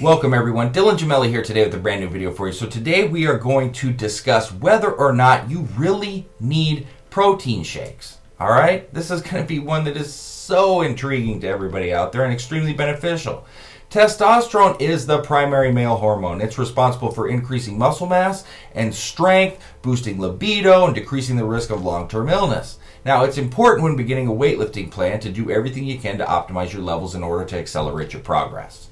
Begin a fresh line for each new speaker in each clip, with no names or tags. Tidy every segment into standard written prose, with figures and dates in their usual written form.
Welcome everyone, Dylan Gemelli here today with a brand new video for you. So today we are going to discuss whether or not you really need protein shakes. Alright, this is going to be one that is so intriguing to everybody out there and extremely beneficial. Testosterone is the primary male hormone. It's responsible for increasing muscle mass and strength, boosting libido, and decreasing the risk of long-term illness. Now, it's important when beginning a weightlifting plan to do everything you can to optimize your levels in order to accelerate your progress.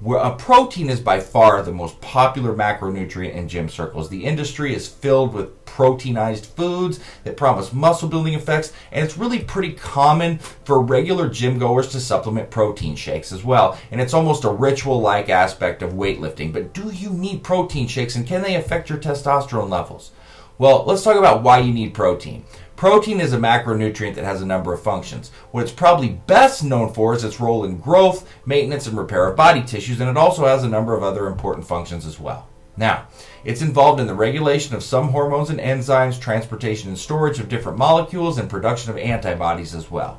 A protein is by far the most popular macronutrient in gym circles. The industry is filled with proteinized foods that promise muscle building effects, and it's really pretty common for regular gym goers to supplement protein shakes as well. And it's almost a ritual-like aspect of weightlifting. But do you need protein shakes, and can they affect your testosterone levels? Well, let's talk about why you need protein. Protein is a macronutrient that has a number of functions. What it's probably best known for is its role in growth, maintenance, and repair of body tissues, and it also has a number of other important functions as well. Now, it's involved in the regulation of some hormones and enzymes, transportation and storage of different molecules, and production of antibodies as well.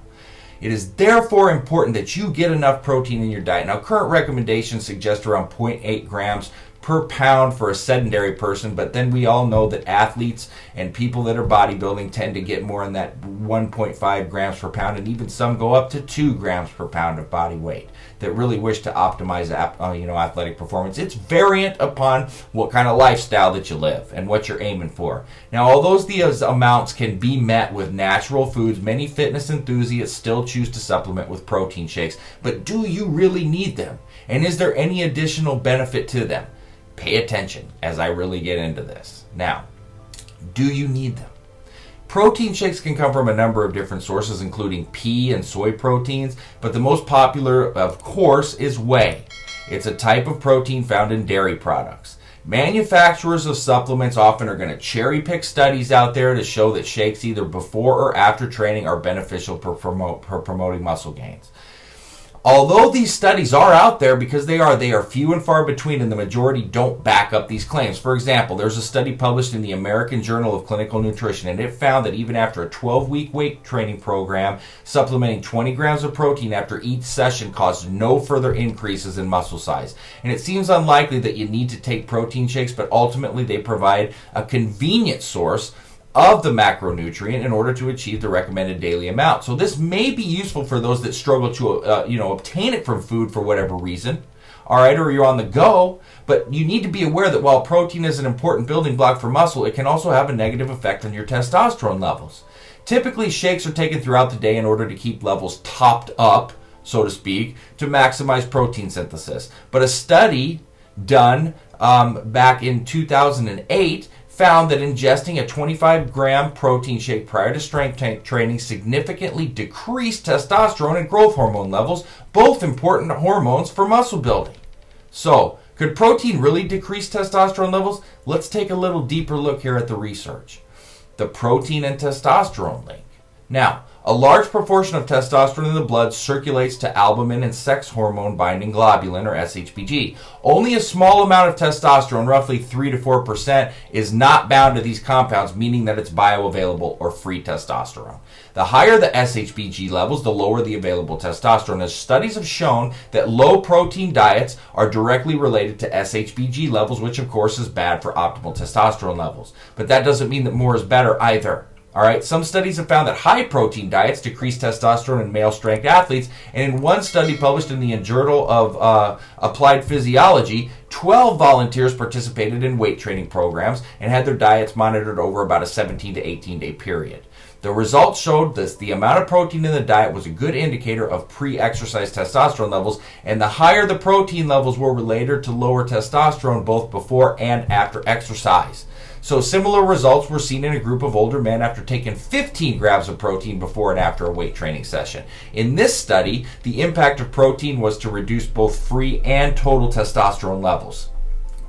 It is therefore important that you get enough protein in your diet. Now, current recommendations suggest around 0.8 grams per pound for a sedentary person, but then we all know that athletes and people that are bodybuilding tend to get more in that 1.5 grams per pound, and even some go up to 2 grams per pound of body weight that really wish to optimize athletic performance. It's variant upon what kind of lifestyle that you live and what you're aiming for. Now, although these amounts can be met with natural foods, many fitness enthusiasts still choose to supplement with protein shakes. But do you really need them? And is there any additional benefit to them? Pay attention as I really get into this. Now, do you need them? Protein shakes can come from a number of different sources, including pea and soy proteins, but the most popular, of course, is whey. It's a type of protein found in dairy products. Manufacturers of supplements often are going to cherry pick studies out there to show that shakes either before or after training are beneficial for promoting muscle gains. Although these studies are out there, because they are few and far between, and the majority don't back up these claims. For example, there's a study published in the American Journal of Clinical Nutrition, and it found that even after a 12-week weight training program, supplementing 20 grams of protein after each session caused no further increases in muscle size. And it seems unlikely that you need to take protein shakes, but ultimately they provide a convenient source of the macronutrient in order to achieve the recommended daily amount. So this may be useful for those that struggle to obtain it from food for whatever reason, all right, or you're on the go. But you need to be aware that while protein is an important building block for muscle, it can also have a negative effect on your testosterone levels. Typically, shakes are taken throughout the day in order to keep levels topped up, so to speak, to maximize protein synthesis. But a study done back in 2008 found that ingesting a 25-gram protein shake prior to strength training significantly decreased testosterone and growth hormone levels, both important hormones for muscle building. So, could protein really decrease testosterone levels? Let's take a little deeper look here at the research. The protein and testosterone link. Now, a large proportion of testosterone in the blood circulates to albumin and sex hormone binding globulin, or SHBG. Only a small amount of testosterone, roughly 3 to 4%, is not bound to these compounds, meaning that it's bioavailable or free testosterone. The higher the SHBG levels, the lower the available testosterone, as studies have shown that low protein diets are directly related to SHBG levels, which of course is bad for optimal testosterone levels. But that doesn't mean that more is better either. All right, some studies have found that high protein diets decrease testosterone in male strength athletes, and in one study published in the Journal of Applied Physiology, 12 volunteers participated in weight training programs and had their diets monitored over about a 17 to 18 day period. The results showed that the amount of protein in the diet was a good indicator of pre-exercise testosterone levels, and the higher the protein levels were related to lower testosterone both before and after exercise. So similar results were seen in a group of older men after taking 15 grams of protein before and after a weight training session. In this study, the impact of protein was to reduce both free and total testosterone levels.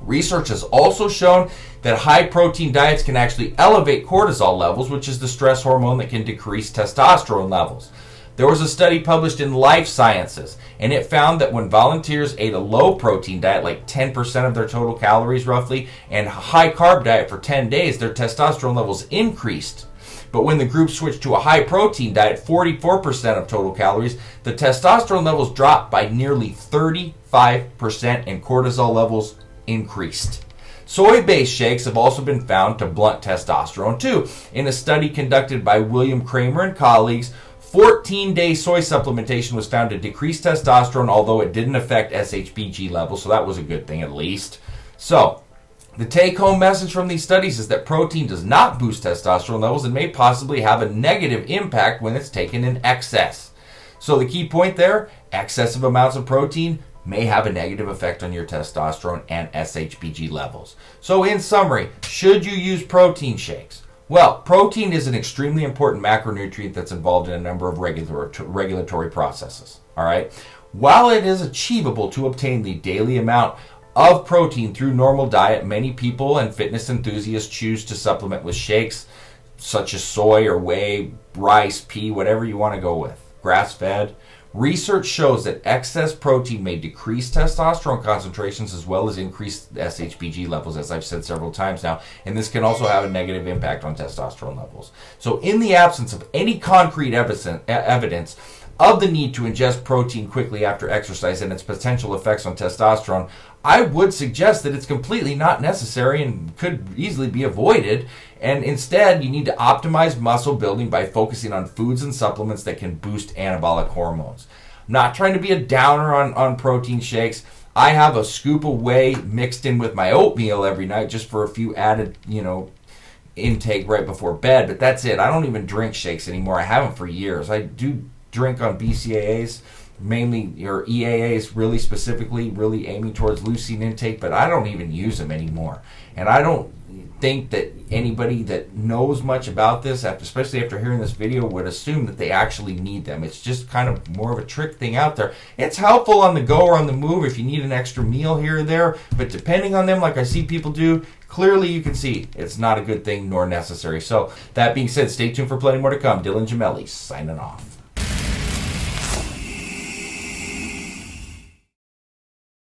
Research has also shown that high protein diets can actually elevate cortisol levels, which is the stress hormone that can decrease testosterone levels. There was a study published in Life Sciences, and it found that when volunteers ate a low protein diet, like 10% of their total calories roughly, and a high carb diet for 10 days, their testosterone levels increased. But when the group switched to a high protein diet, 44% of total calories, the testosterone levels dropped by nearly 35% and cortisol levels increased. Soy-based shakes have also been found to blunt testosterone too. In a study conducted by William Kramer and colleagues, 14-day soy supplementation was found to decrease testosterone, although it didn't affect SHBG levels, so that was a good thing at least. So, the take-home message from these studies is that protein does not boost testosterone levels and may possibly have a negative impact when it's taken in excess. So the key point there, excessive amounts of protein may have a negative effect on your testosterone and SHBG levels. So in summary, should you use protein shakes? Well, protein is an extremely important macronutrient that's involved in a number of regulatory processes. All right. While it is achievable to obtain the daily amount of protein through normal diet, many people and fitness enthusiasts choose to supplement with shakes such as soy or whey, rice, pea, whatever you want to go with, grass-fed. Research shows that excess protein may decrease testosterone concentrations as well as increase SHBG levels, as I've said several times now, and this can also have a negative impact on testosterone levels. So in the absence of any concrete evidence of the need to ingest protein quickly after exercise and its potential effects on testosterone, I would suggest that it's completely not necessary and could easily be avoided. And instead, you need to optimize muscle building by focusing on foods and supplements that can boost anabolic hormones. I'm not trying to be a downer on protein shakes. I have a scoop of whey mixed in with my oatmeal every night just for a few added, intake right before bed. But that's it. I don't even drink shakes anymore. I haven't for years. I do drink on BCAAs, mainly, or EAAs really specifically, really aiming towards leucine intake, but I don't even use them anymore. And I don't think that anybody that knows much about this, especially after hearing this video, would assume that they actually need them. It's just kind of more of a trick thing out there. It's helpful on the go or on the move if you need an extra meal here or there, but depending on them, like I see people do, clearly you can see it's not a good thing nor necessary. So that being said, stay tuned for plenty more to come. Dylan Gemelli signing off.